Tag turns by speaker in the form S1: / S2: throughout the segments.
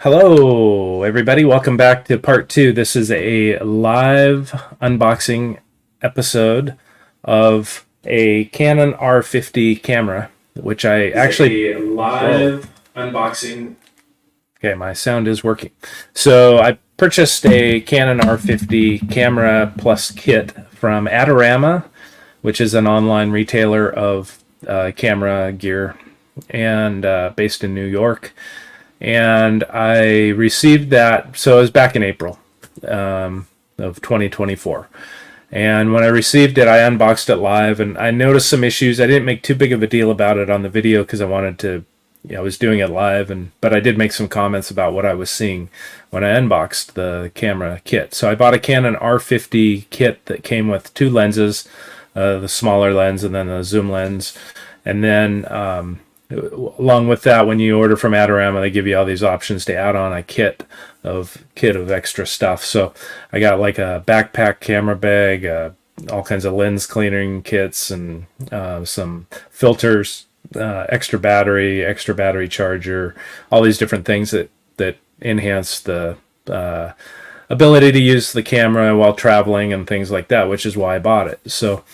S1: Hello, everybody. Welcome back to part two. This is a live unboxing episode of a Canon R50 camera, which I actually. A live unboxing. Okay, my sound is working. So I purchased a Canon R50 camera plus kit from Adorama, which is an online retailer of camera gear and based in New York. And I received that, so it was back in April of 2024. And when I received it, I unboxed it live, and I noticed some issues. I didn't make too big of a deal about it on the video because I wanted to, I was doing it live, but I did make some comments about what I was seeing when I unboxed the camera kit. So I bought a Canon R50 kit that came with two lenses, the smaller lens and then the zoom lens, and then along with that, when you order from Adorama, they give you all these options to add on a kit of extra stuff. So I got like a backpack camera bag, all kinds of lens cleaning kits, and some filters, extra battery charger, all these different things that enhance the ability to use the camera while traveling and things like that, which is why I bought it. So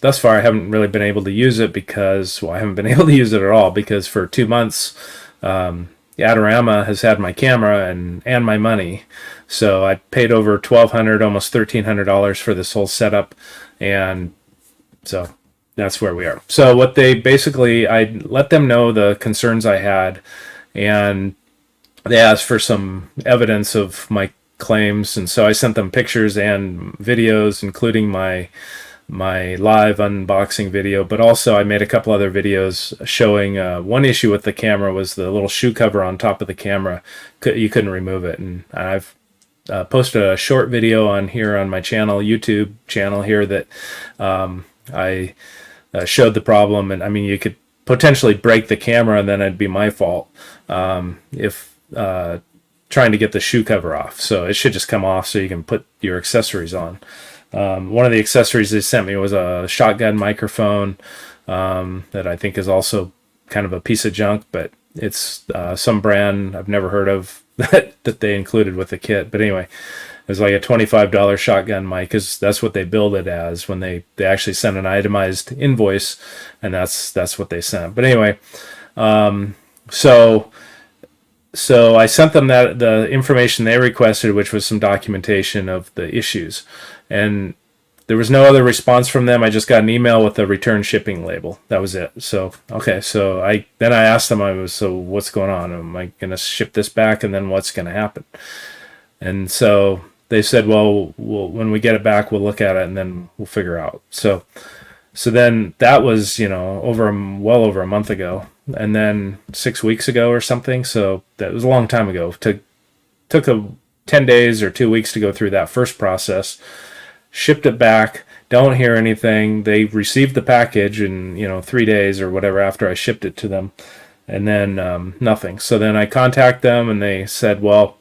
S1: thus far, I haven't really been able to use it because, well, I haven't been able to use it at all because for 2 months, Adorama has had my camera and my money. So I paid over $1,200, almost $1,300 for this whole setup, and so that's where we are. So what they basically, I let them know the concerns I had, and they asked for some evidence of my claims, and so I sent them pictures and videos, including my live unboxing video, but also I made a couple other videos showing one issue with the camera was the little shoe cover on top of the camera. You couldn't remove it, and I've posted a short video on here on my channel, YouTube channel here, that I showed the problem. And I mean, you could potentially break the camera and then it'd be my fault if trying to get the shoe cover off. So it should just come off so you can put your accessories on. One of the accessories they sent me was a shotgun microphone that I think is also kind of a piece of junk, but it's some brand I've never heard of that they included with the kit. But anyway, it was like a $25 shotgun mic, because that's what they billed it as when they actually sent an itemized invoice, and that's what they sent. But anyway, so I sent them the information they requested, which was some documentation of the issues, and there was no other response from them. I just got an email with a return shipping label. That was it. So okay, so I asked them, so what's going on? Am I going to ship this back, and then what's going to happen? And so they said, well, when we get it back, we'll look at it and then we'll figure out. So then that was, well over a month ago, and then 6 weeks ago or something. So that was a long time ago. Took 10 days or 2 weeks to go through that first process. Shipped it back. Don't hear anything. They received the package in 3 days or whatever after I shipped it to them, and then nothing. So then I contact them, and they said, well,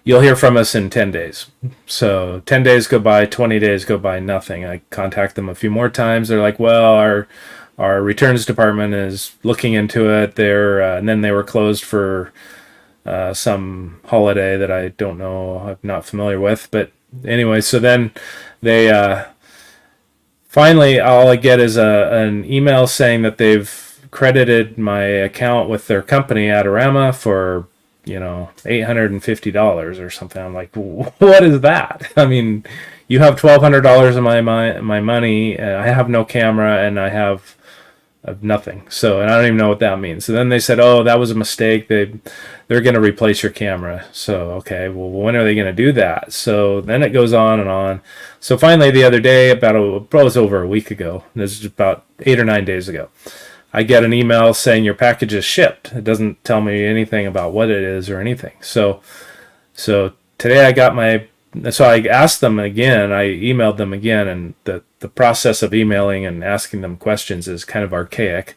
S1: you'll hear from us in 10 days. So 10 days go by, 20 days go by, nothing. I contact them a few more times. They're like, well, our returns department is looking into it. And then they were closed for some holiday that I don't know, I'm not familiar with. But anyway, so then they finally, all I get is an email saying that they've credited my account with their company, Adorama, for $850 or something. I'm like, what is that? I mean, you have $1,200 of my money, and I have no camera, and I have nothing. So, and I don't even know what that means. So then they said, oh, that was a mistake. They're going to replace your camera. So, okay, well, when are they going to do that? So then it goes on and on. So finally, the other day, it was over a week ago. This is about 8 or 9 days ago. I get an email saying your package is shipped. It doesn't tell me anything about what it is or anything. So today so I asked them again, I emailed them again, and the process of emailing and asking them questions is kind of archaic.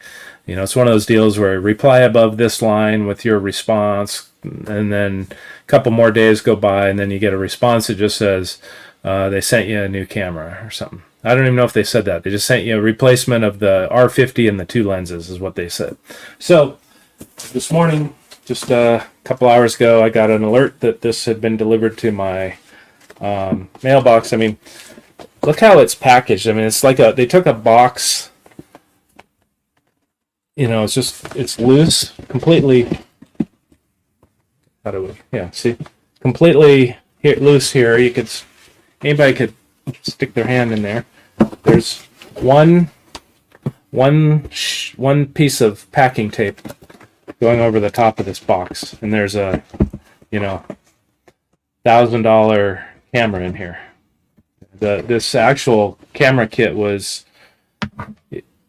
S1: It's one of those deals where reply above this line with your response, and then a couple more days go by, and then you get a response that just says, they sent you a new camera or something. I don't even know if they said that. They just sent you a replacement of the R50 and the two lenses is what they said. So this morning just a couple hours ago, I got an alert that this had been delivered to my mailbox. I mean, look how it's packaged. I mean, it's like they took a box, you know, it's loose, completely. How do we? Yeah, see, completely loose here. Anybody could stick their hand in there. There's one piece of packing tape going over the top of this box, and there's a, you know, $1,000 camera in here. This actual camera kit was,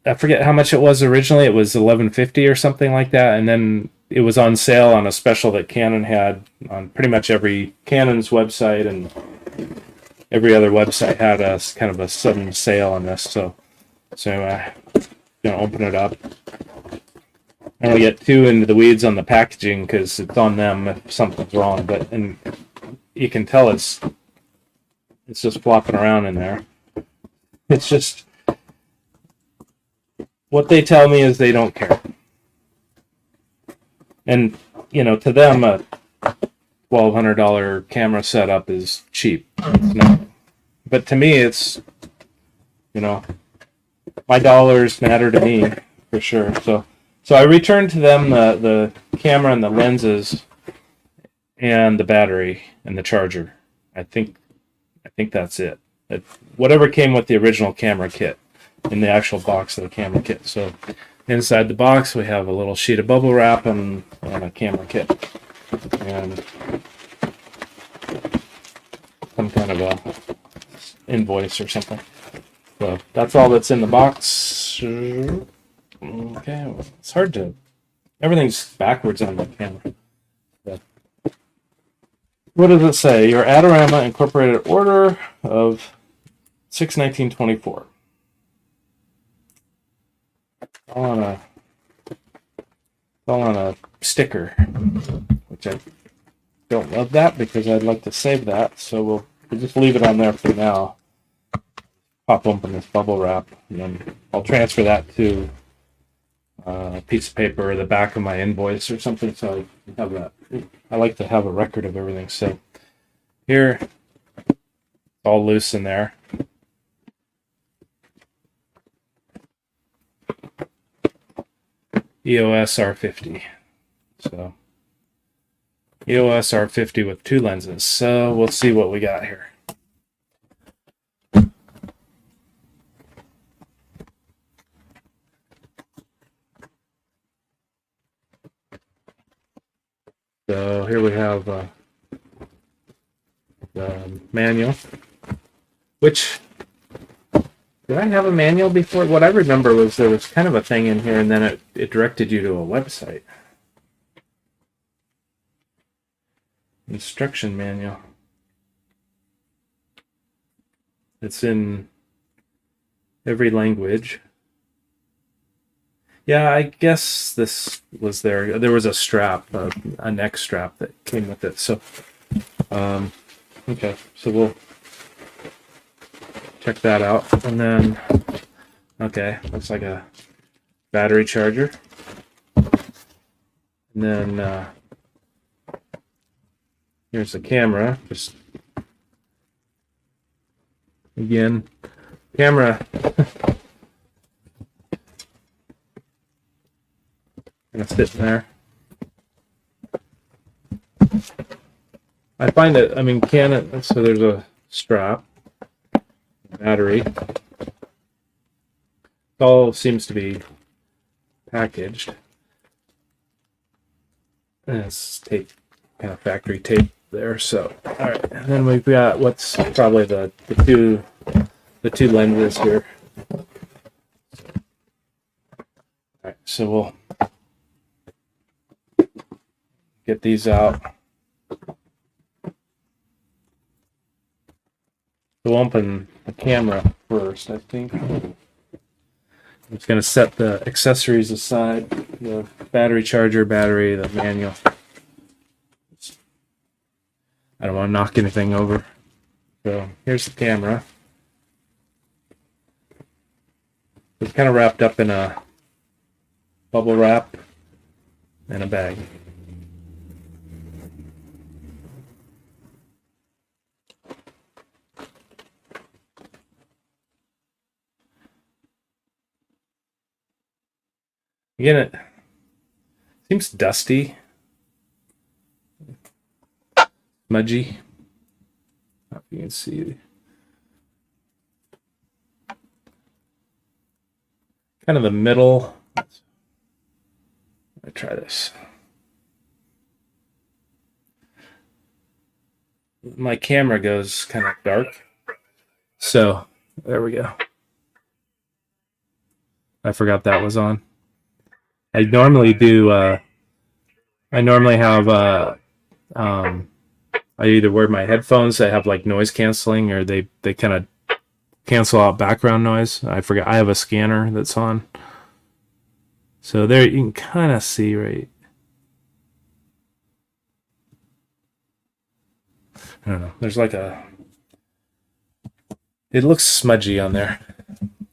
S1: I forget how much it was originally. It was $11.50 or something like that, and then it was on sale on a special that Canon had on pretty much Canon's website, and every other website had a kind of a sudden sale on this. So I'm gonna open it up. I don't want to get too into the weeds on the packaging because it's on them if something's wrong, and you can tell it's just flopping around in there. It's just, what they tell me is they don't care. And, you know, to them, a $1,200 camera setup is cheap. It's not. But to me, it's, you know, my dollars matter to me for sure. So I returned to them the camera and the lenses and the battery and the charger. I think that's it. Whatever came with the original camera kit in the actual box of the camera kit. So inside the box we have a little sheet of bubble wrap and a camera kit and some kind of a invoice or something. So that's all that's in the box. Okay, well, it's hard to. Everything's backwards on the camera. But what does it say? Your Adorama Incorporated order of 6/19/24. All on a sticker, which I don't love that because I'd like to save that. So we'll just leave it on there for now. Pop open this bubble wrap, and then I'll transfer that to a piece of paper or the back of my invoice or something, so I can have that. I like to have a record of everything. So here, it's all loose in there. EOS R50. So EOS R50 with 2 lenses. So we'll see what we got here. So here we have the manual, which, did I have a manual before? What I remember was there was kind of a thing in here and then it directed you to a website. Instruction manual. It's in every language. Yeah, I guess this was there. There was a strap, a neck strap that came with it. So, okay, so we'll check that out. And then, okay, looks like a battery charger. And then here's the camera. Just again, camera. Gonna sit in there. I find it, I mean, Canon, so there's a strap, battery. It all seems to be packaged. And it's tape, kind of factory tape there. So, all right, and then we've got what's probably the two lenses here. All right, so we'll get these out. We'll open the camera first, I think. I'm just going to set the accessories aside. The battery charger, battery, the manual. I don't want to knock anything over. So here's the camera. It's kind of wrapped up in a bubble wrap and a bag. Again, it seems dusty, smudgy. If you can see, kind of the middle. Let me try this. My camera goes kind of dark, so there we go. I forgot that was on. I normally do. I normally have. I either wear my headphones that have like noise canceling, or they kind of cancel out background noise. I forgot. I have a scanner that's on, so there you can kind of see right. I don't know. There's like a. It looks smudgy on there.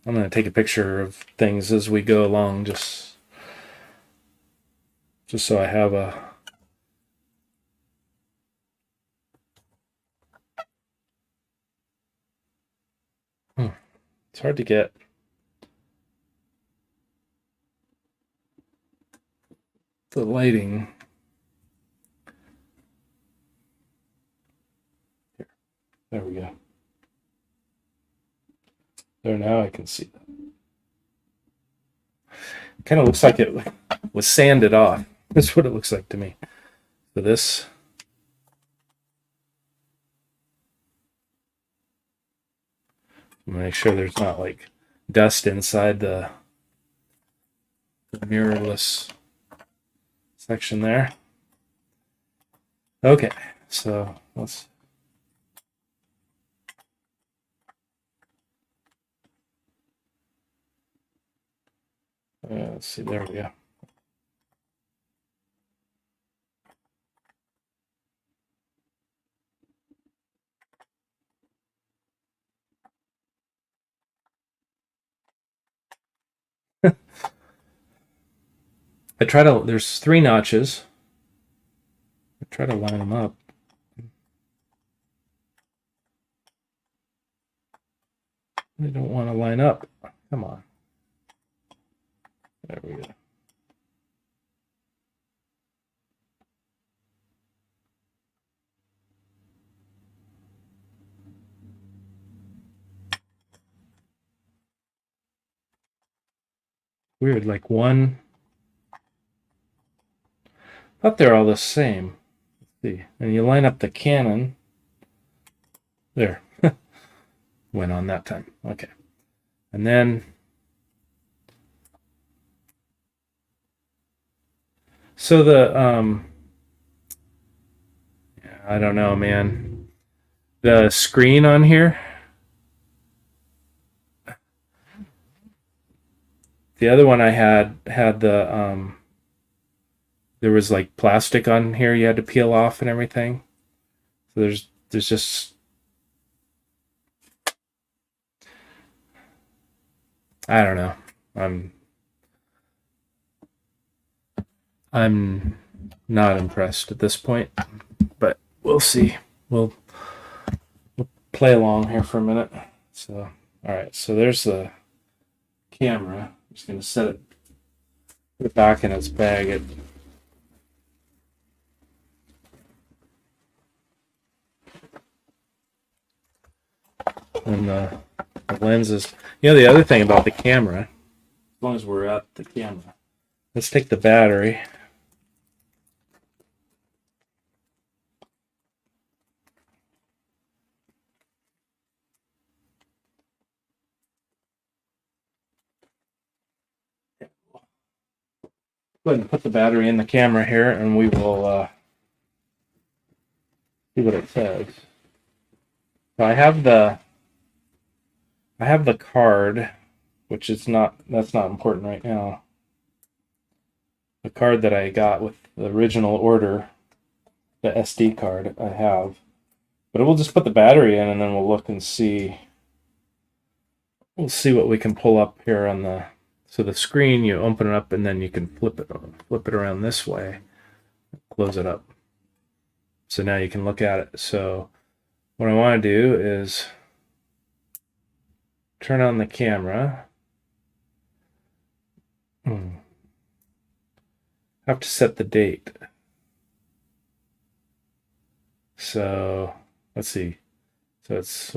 S1: I'm gonna take a picture of things as we go along, just so I have a. It's hard to get. The lighting. Here. There we go. There, now I can see that. Kind of looks like it was sanded off. That's what it looks like to me. So this. Make sure there's not like dust inside the mirrorless section there. Okay, so let's. Let's see, there we go. There's 3 notches. I try to line them up. They don't want to line up. Come on. There we go. Weird, like one. I thought they're all the same. Let's see, and you line up the Canon. There. Went on that time. Okay. And then. So the, I don't know, man. The screen on here. The other one I had the, there was like plastic on here you had to peel off and everything. So there's just, I don't know. I'm not impressed at this point, but we'll see. We'll play along here for a minute. So, all right. So there's the camera. I'm just gonna put it back in its bag. And the lenses. You know, the other thing about the camera, as long as we're at the camera, let's take the battery. Go ahead and put the battery in the camera here, and we will see what it says. So I have the card, which is that's not important right now. The card that I got with the original order, the SD card I have. But we'll just put the battery in, and then we'll look and see. We'll see what we can pull up here on the. So the screen, you open it up, and then you can flip it around this way, close it up. So now you can look at it. So what I want to do is turn on the camera. have to set the date. So let's see. So it's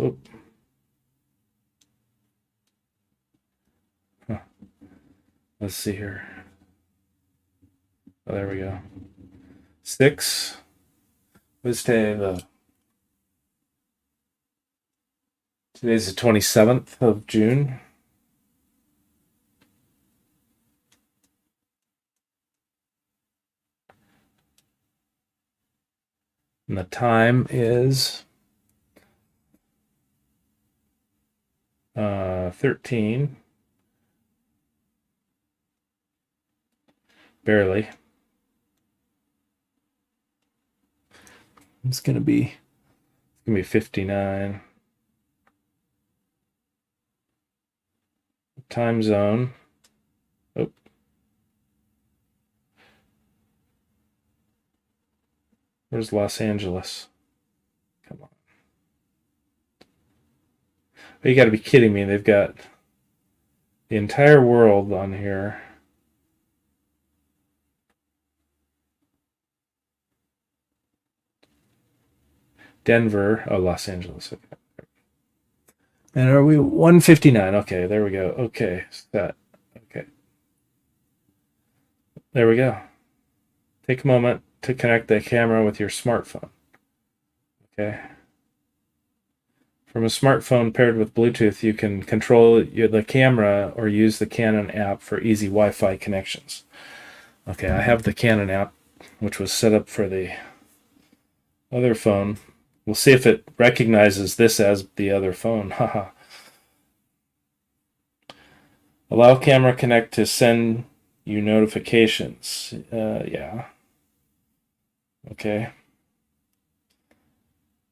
S1: huh. Let's see here. Oh, there we go. 6. What's today? Today's the 27th of June. And the time is 13. Barely. It's gonna be 59. Time zone. Oh. Where's Los Angeles? Come on. Oh, you gotta be kidding me. They've got the entire world on here. Denver. Oh, Los Angeles. Okay. And are we 159? Okay, there we go. Okay, set. Okay. There we go. Take a moment to connect the camera with your smartphone. Okay. From a smartphone paired with Bluetooth, you can control the camera or use the Canon app for easy Wi-Fi connections. Okay, I have the Canon app, which was set up for the other phone. We'll see if it recognizes this as the other phone. Haha. Allow camera connect to send you notifications. Yeah. Okay.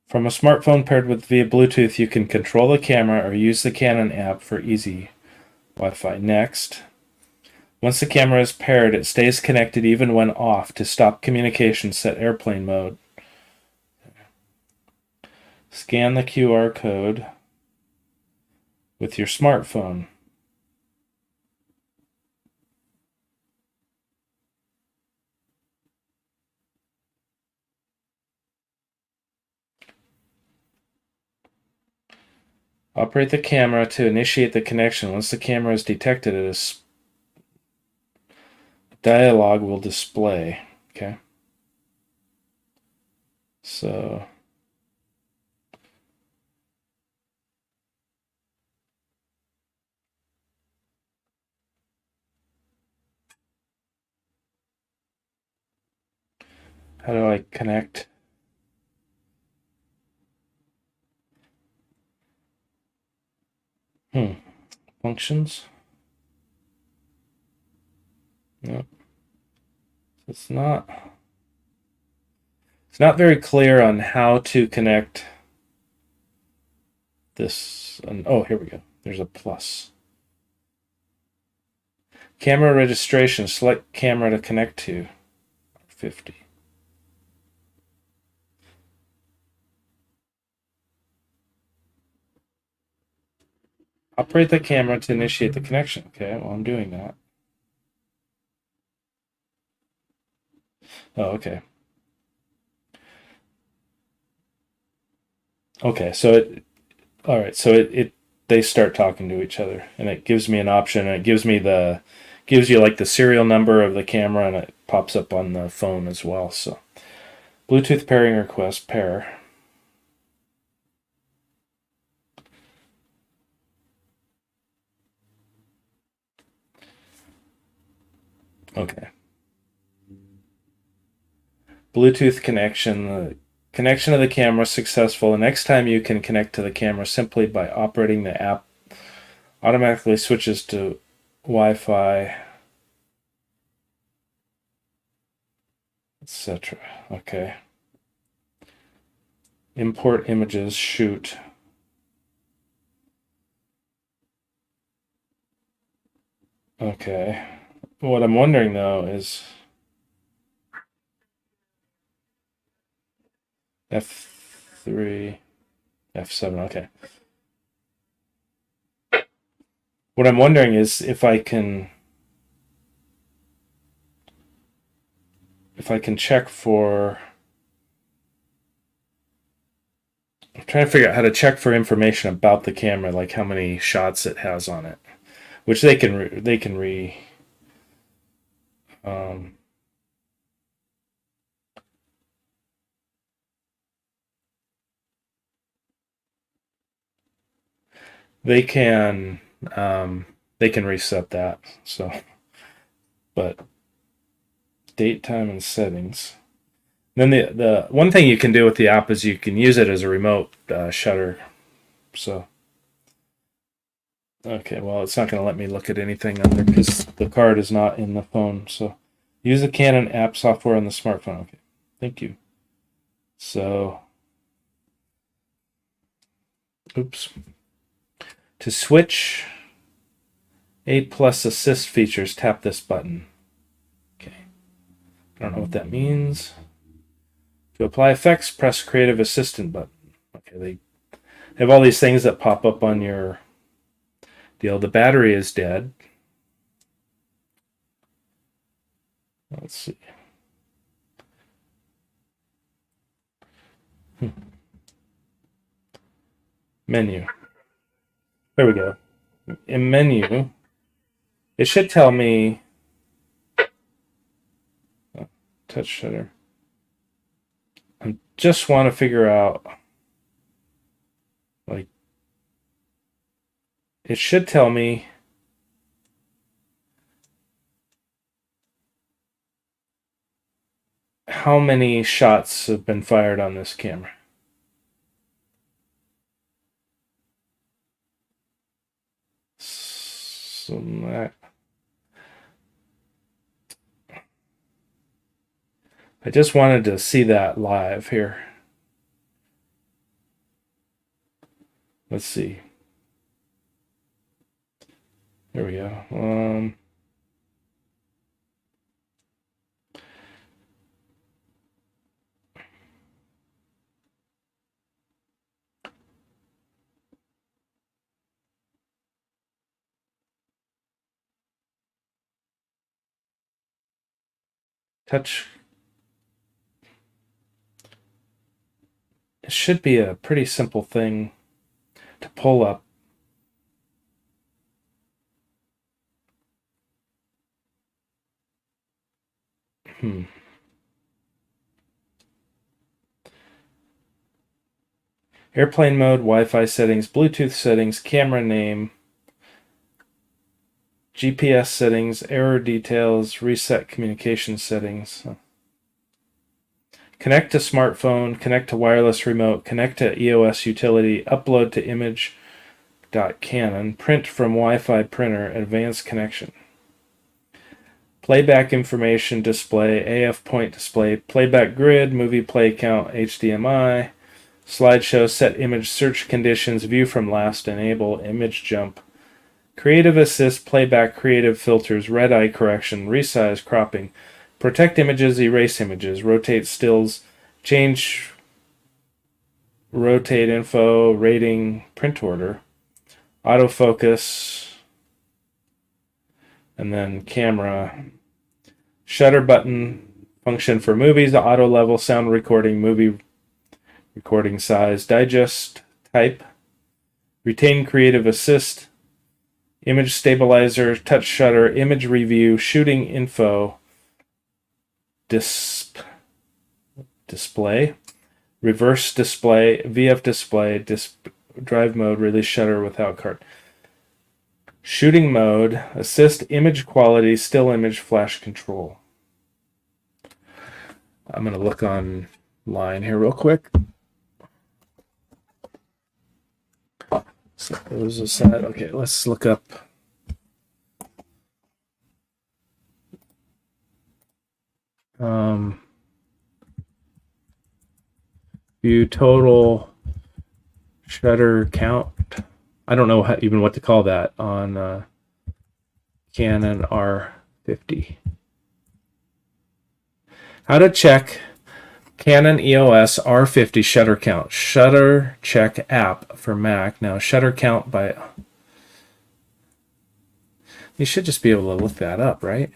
S1: From a smartphone paired with via Bluetooth, you can control the camera or use the Canon app for easy Wi-Fi. Next. Once the camera is paired, it stays connected even when off. To stop communication, set airplane mode. Scan the QR code with your smartphone. Operate the camera to initiate the connection. Once the camera is detected, a dialog will display. Okay. So how do I connect? Functions? No. It's not very clear on how to connect this. And oh, here we go. There's a plus. Camera registration. Select camera to connect to. R50. Operate the camera to initiate the connection. Okay, well, I'm doing that. Oh, okay. Okay, so all right, so they start talking to each other, and it gives me an option, and it gives you like the serial number of the camera, and it pops up on the phone as well. So, Bluetooth pairing request pair. Okay. Bluetooth connection. The connection of the camera successful. The next time you can connect to the camera simply by operating the app. Automatically switches to Wi-Fi, etc. Okay. Import images. Shoot. Okay. What I'm wondering though is F3, F7. Okay. What I'm wondering is if I can if I can check for, I'm trying to figure out how to check for information about the camera, like how many shots it has on it, which they can re um, they can um, they can reset that. So, but date, time, and settings. Then the one thing you can do with the app is you can use it as a remote shutter. So, okay, well, it's not going to let me look at anything on there because the card is not in the phone. So, use the Canon app software on the smartphone. Okay, thank you. So, oops. To switch A+ assist features, tap this button. Okay, I don't know what that means. To apply effects, press Creative Assistant button. Okay, they have all these things that pop up on your deal. The battery is dead. Let's see. Menu. There we go. In menu, it should tell me touch shutter. I just want to figure out, like, it should tell me how many shots have been fired on this camera. So that, I just wanted to see that live here. Let's see. There we go. Touch. It should be a pretty simple thing to pull up. Airplane mode, Wi-Fi settings, Bluetooth settings, camera name, GPS settings, error details, reset communication settings. Connect to smartphone, connect to wireless remote, connect to EOS utility, upload to image.canon, print from Wi-Fi printer, advanced connection. Playback information display, AF point display, playback grid, movie play count, HDMI, slideshow, set image search conditions, view from last, enable, image jump, creative assist, playback, creative filters, red eye correction, resize, cropping, protect images, erase images, rotate stills, change, rotate info, rating, print order, autofocus, and then camera, shutter button, function for movies, auto level, sound recording, movie recording size, digest type, retain creative assist, image stabilizer, touch shutter, image review, shooting info, display, reverse display, VF display, drive mode, release shutter without card. Shooting mode, assist image quality, still image, flash control. I'm going to look online here real quick. So there's a set. Okay, let's look up. View total shutter count. I don't know even what to call that on Canon R50. How to check Canon EOS R50 shutter count. Shutter check app for Mac. Now shutter count by... You should just be able to look that up, right?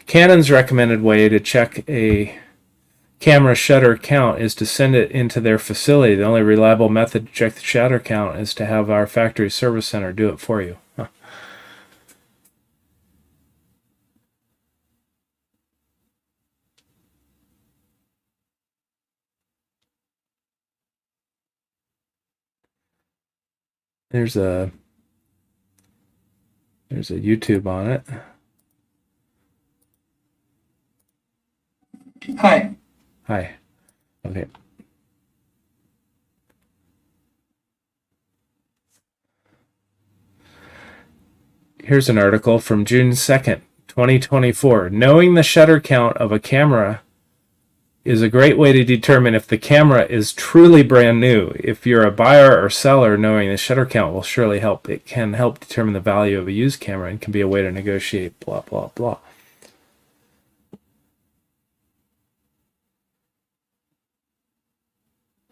S1: Canon's recommended way to check a camera shutter count is to send it into their facility. The only reliable method to check the shutter count is to have our factory service center do it for you. Huh. There's a YouTube on it.
S2: Hi.
S1: Hi. Okay. Here's an article from June 2nd, 2024. Knowing the shutter count of a camera is a great way to determine if the camera is truly brand new. If you're a buyer or seller, knowing the shutter count will surely help. It can help determine the value of a used camera and can be a way to negotiate blah, blah, blah.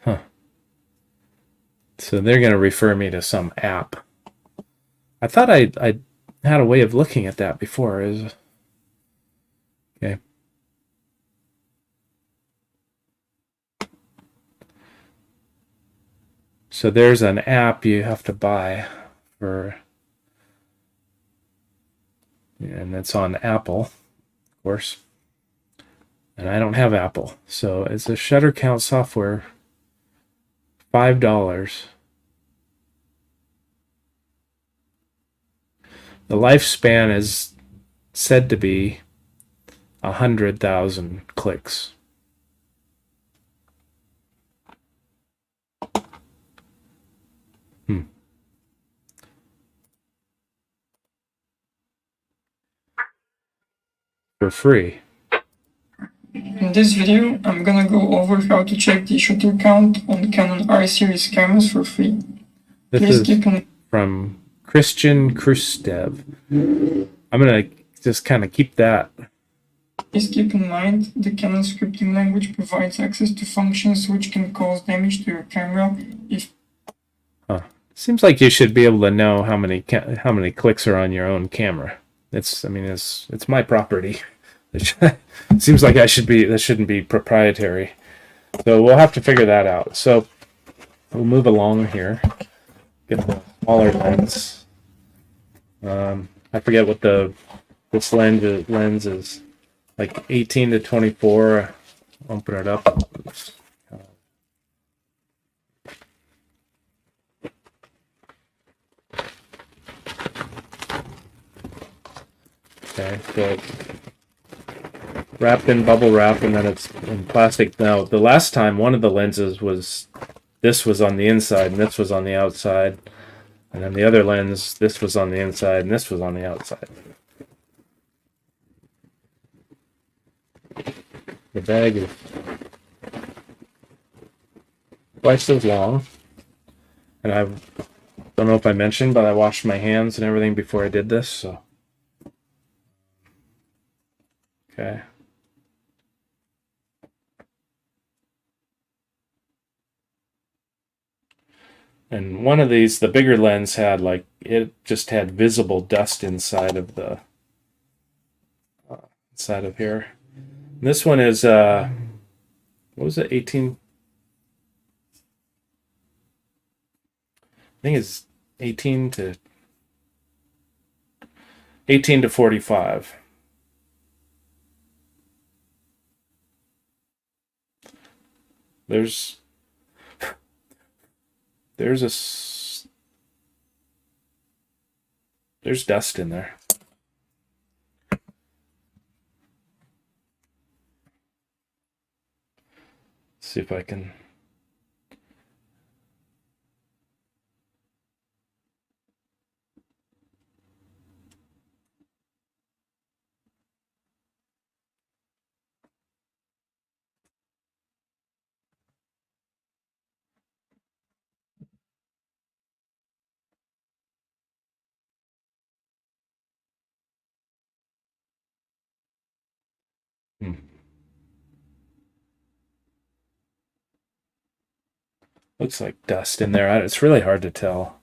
S1: Huh. So they're going to refer me to some app. I thought I had a way of looking at that before. Okay. So there's an app you have to buy for, and it's on Apple, of course. And I don't have Apple. So it's a shutter count software, $5. The lifespan is said to be 100,000 clicks. For free.
S2: In this video, I'm gonna go over how to check the shutter count on Canon R series cameras for free.
S1: This
S2: Please
S1: is
S2: keep in
S1: from Christian Krustev. I'm gonna just kind of keep that.
S2: Please keep in mind the Canon scripting language provides access to functions which can cause damage to your camera if
S1: Seems like you should be able to know how many clicks are on your own camera. It's my property. It seems like that shouldn't be proprietary. So we'll have to figure that out. So we'll move along here. Get the smaller lens. I forget what this lens is, like 18 to 24. Open it up. Okay, so wrapped in bubble wrap, and then it's in plastic. Now, the last time one of the lenses was on the inside and this was on the outside, and then the other lens, this was on the inside and this was on the outside. The bag is twice as long, and I don't know if I mentioned, but I washed my hands and everything before I did this, so okay. And one of these, the bigger lens had it just had visible dust inside of the inside of here. And this one is what was it? 18. I think it's 18 to 45. There's dust in there. Let's see if I can. Looks like dust in there. It's really hard to tell.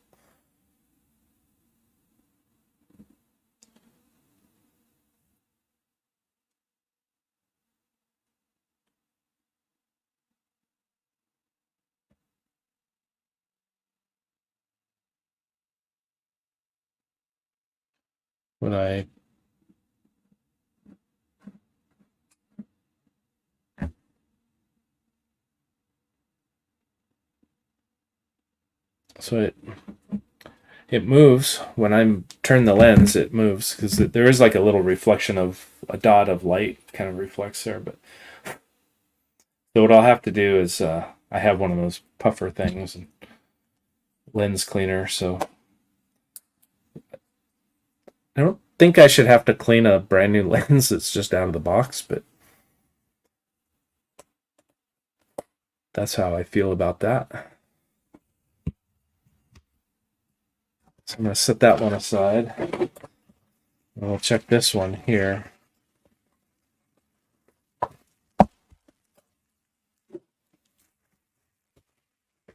S1: when I so it moves when I turn the lens. It moves because there is like a little reflection of a dot of light kind of reflects there. But so what I'll have to do is I have one of those puffer things and lens cleaner. So I don't think I should have to clean a brand new lens that's just out of the box, but that's how I feel about that. So I'm going to set that one aside. And we'll check this one here.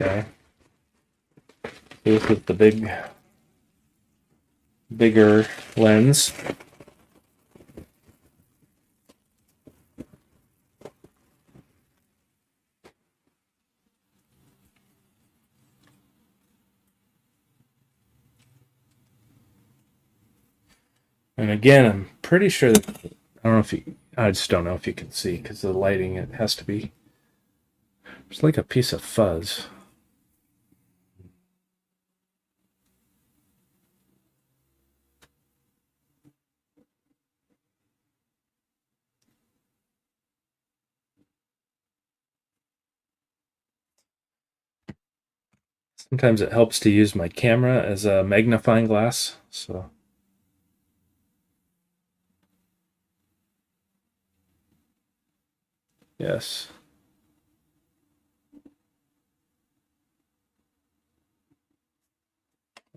S1: Okay. This is the bigger lens. And again, I'm pretty sure that I just don't know if you can see because the lighting, it has to be, it's like a piece of fuzz. Sometimes it helps to use my camera as a magnifying glass. So yes.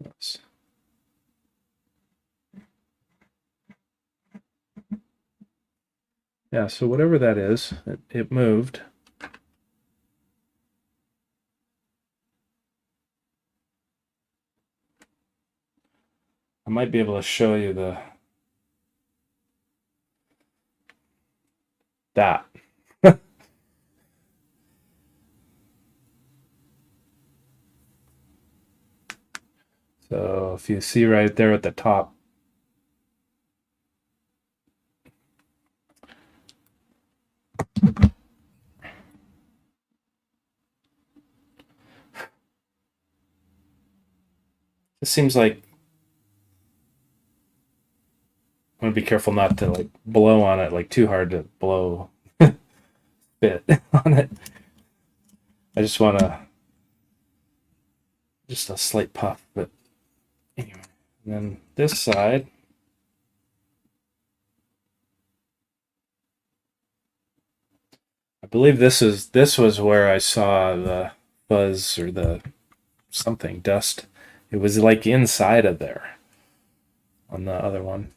S1: Yes. Yeah, so whatever that is, it moved. I might be able to show you that. So if you see right there at the top, it seems like I'm gonna be careful not to like blow on it like too hard to blow bit on it. I just want to just a slight puff, but anyway. And then this side, I believe this was where I saw the fuzz or the something dust. It was like inside of there on the other one.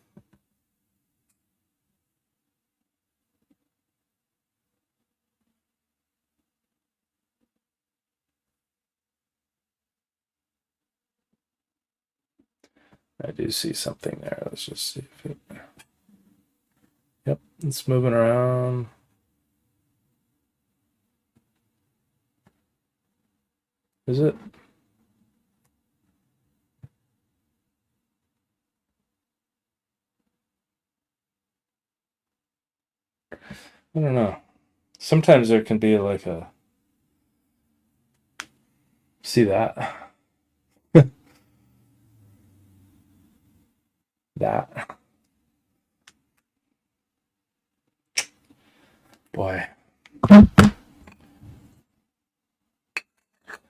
S1: I do see something there. Let's just see if it. Yep, it's moving around. Is it? I don't know. Sometimes there can be like a. See that? That. Boy. At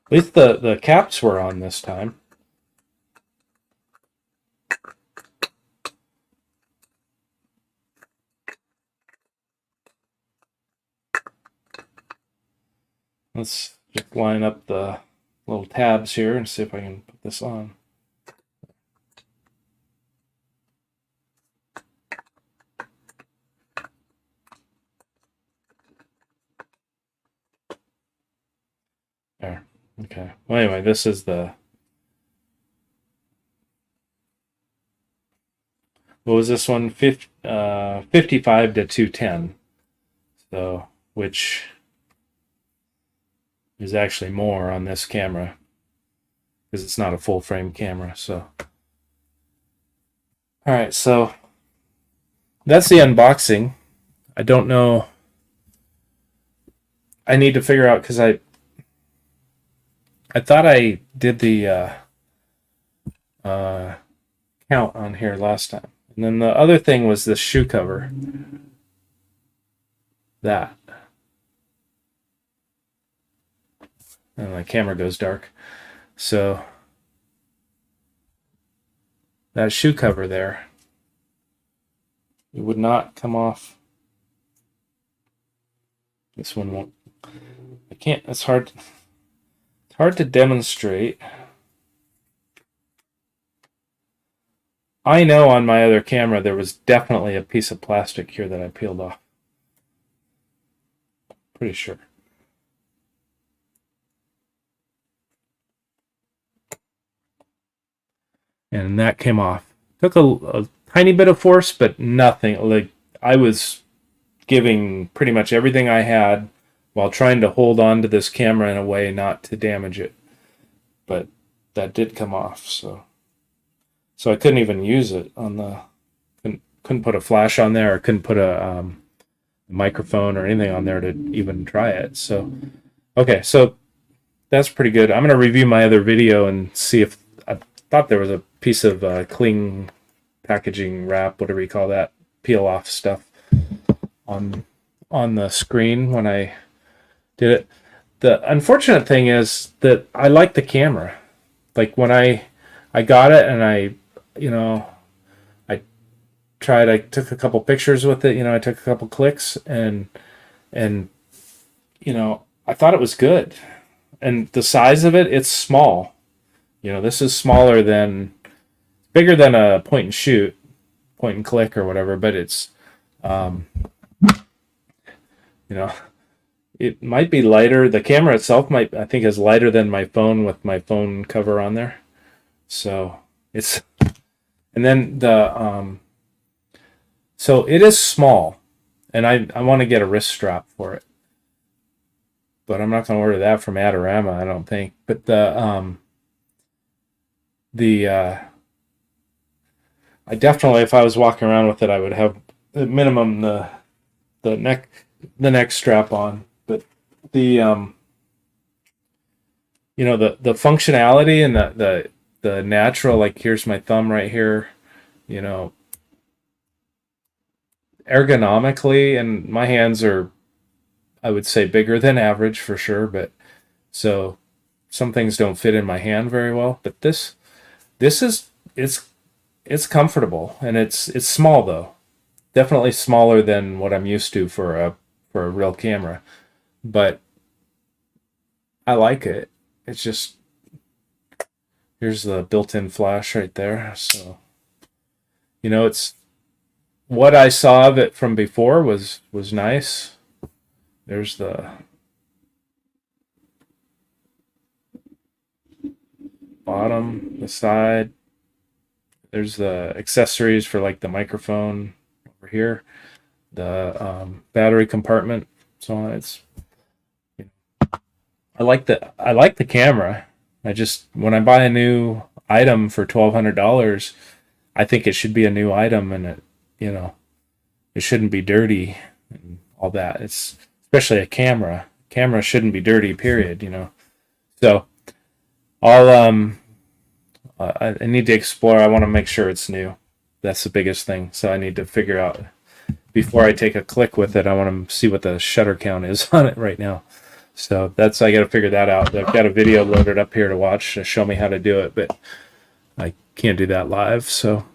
S1: least the caps were on this time. Let's just line up the little tabs here and see if I can put this on. There. Okay. Well, anyway, this is the. What was this one? 55 to 210. So, which is actually more on this camera because it's not a full frame camera. So All right, so that's the unboxing. I don't know. I need to figure out because I thought I did the count on here last time, and then the other thing was the shoe cover. That, and my camera goes dark, so that shoe cover there, it would not come off. This one won't. I can't. It's hard. It's hard to demonstrate. I know on my other camera there was definitely a piece of plastic here that I peeled off. Pretty sure. And that came off. Took a tiny bit of force, but nothing. Like, I was giving pretty much everything I had while trying to hold on to this camera in a way not to damage it. But that did come off, so I couldn't even use it on the. Couldn't put a flash on there, or couldn't put a microphone or anything on there to even try it. So, okay, so that's pretty good. I'm gonna review my other video and see if I thought there was a piece of cling packaging wrap, whatever you call that, peel off stuff on the screen when I did it. The unfortunate thing is that I like the camera. Like when I got it and I took a couple pictures with it, I took a couple clicks and I thought it was good. And the size of it, it's small. This is bigger than a point and shoot, point and click or whatever, but it's it might be lighter. The camera itself I think is lighter than my phone with my phone cover on there. So it's, and then so it is small, and I want to get a wrist strap for it, but I'm not going to order that from Adorama, I don't think. But I definitely, if I was walking around with it, I would have at minimum the neck strap on. But the the functionality and the natural, like here's my thumb right here, ergonomically, and my hands are, I would say, bigger than average for sure, but so some things don't fit in my hand very well. But this is, it's comfortable, and it's small though. Definitely smaller than what I'm used to for a real camera. But I like it. It's just, here's the built-in flash right there. So it's what I saw of it from before was nice. There's the bottom, the side. There's the accessories for like the microphone over here, the battery compartment. So it's, I like the camera. I just, when I buy a new item for $1,200, I think it should be a new item, and it shouldn't be dirty and all that. It's, especially a camera. Camera shouldn't be dirty, period. So I'll I need to explore. I want to make sure it's new. That's the biggest thing. So I need to figure out, before I take a click with it, I want to see what the shutter count is on it right now. So I got to figure that out. I've got a video loaded up here to watch to show me how to do it, but I can't do that live. So,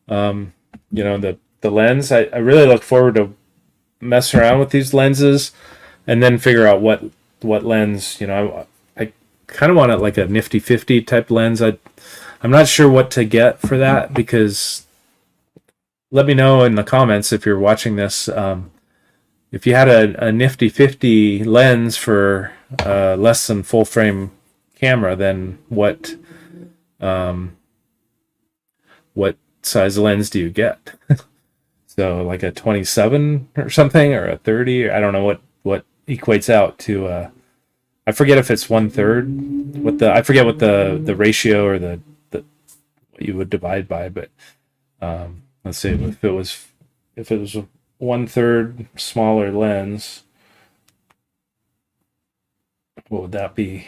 S1: the lens, I really look forward to mess around with these lenses and then figure out what lens, I kind of want it like a nifty 50 type lens. I'm not sure what to get for that, because let me know in the comments if you're watching this. If you had a nifty 50 lens for less than full frame camera, then what size lens do you get? So like a 27 or something, or a 30, or I don't know what equates out to. I forget if it's 1/3. I forget what the ratio or the what you would divide by, but Let's see, if it was a 1/3 smaller lens, what would that be?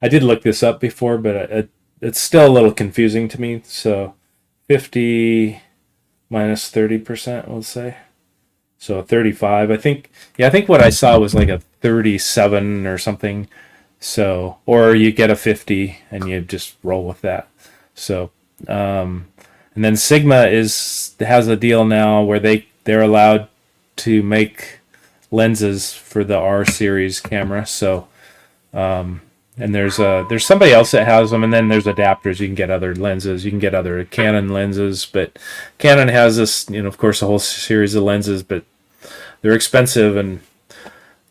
S1: I did look this up before, but it's still a little confusing to me. So 50 minus 30%, let's say. So 35. I think what I saw was like a 37 or something. So, or you get a 50 and you just roll with that. So, and then Sigma has a deal now where they're allowed to make lenses for the R series camera. So, and there's somebody else that has them, and then there's adapters. You can get other lenses. You can get other Canon lenses, but Canon has this, of course, a whole series of lenses, but they're expensive, and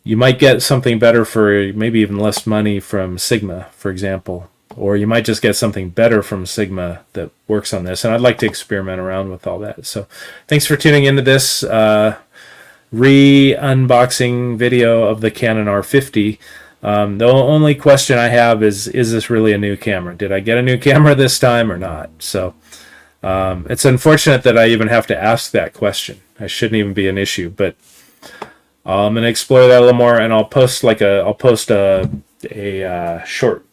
S1: you might get something better for maybe even less money from Sigma, for example, or you might just get something better from Sigma that works on this. And I'd like to experiment around with all that. So, thanks for tuning into this re-unboxing video of the Canon R50. The only question I have is this really a new camera? Did I get a new camera this time or not? So it's unfortunate that I even have to ask that question. I shouldn't even be an issue, but I'm going to explore that a little more, and I'll post a short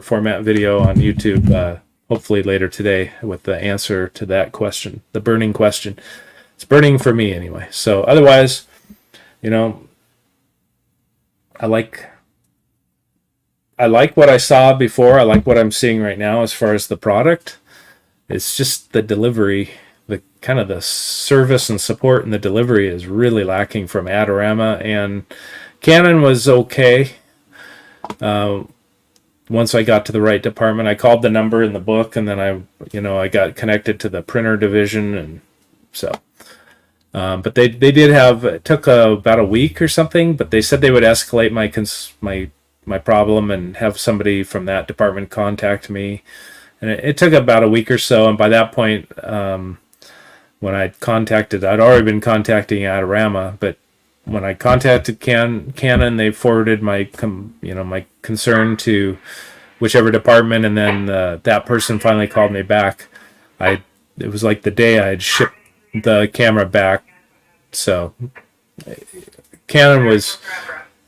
S1: format video on YouTube, hopefully later today, with the answer to that question, the burning question. It's burning for me anyway. So otherwise, I like what I saw before. I like what I'm seeing right now as far as the product. It's just the delivery, the kind of the service and support and the delivery is really lacking from Adorama, and Canon was okay. Once I got to the right department, I called the number in the book, and then I got connected to the printer division, and so. But they did have, it took about a week or something, but they said they would escalate my problem and have somebody from that department contact me. And it took about a week or so. And by that point, when I'd already been contacting Adorama, but when I contacted Canon, they forwarded my concern to whichever department, and then that person finally called me back. It was like the day I had shipped the camera back. So Canon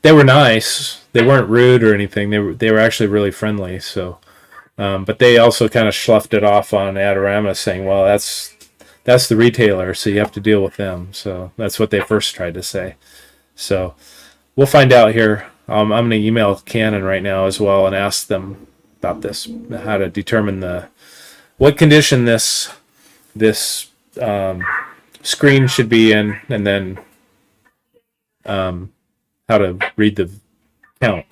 S1: they were nice. They weren't rude or anything. They were actually really friendly. So, but they also kind of sloughed it off on Adorama, saying, well, that's the retailer, so you have to deal with them. So that's what they first tried to say. So we'll find out here. I'm going to email Canon right now as well and ask them about this, how to determine what condition this screen should be in, and then how to read the count,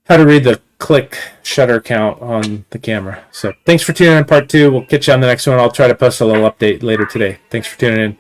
S1: how to read the click shutter count on the camera. So thanks for tuning in part 2. We'll catch you on the next one. I'll try to post a little update later today. Thanks for tuning in.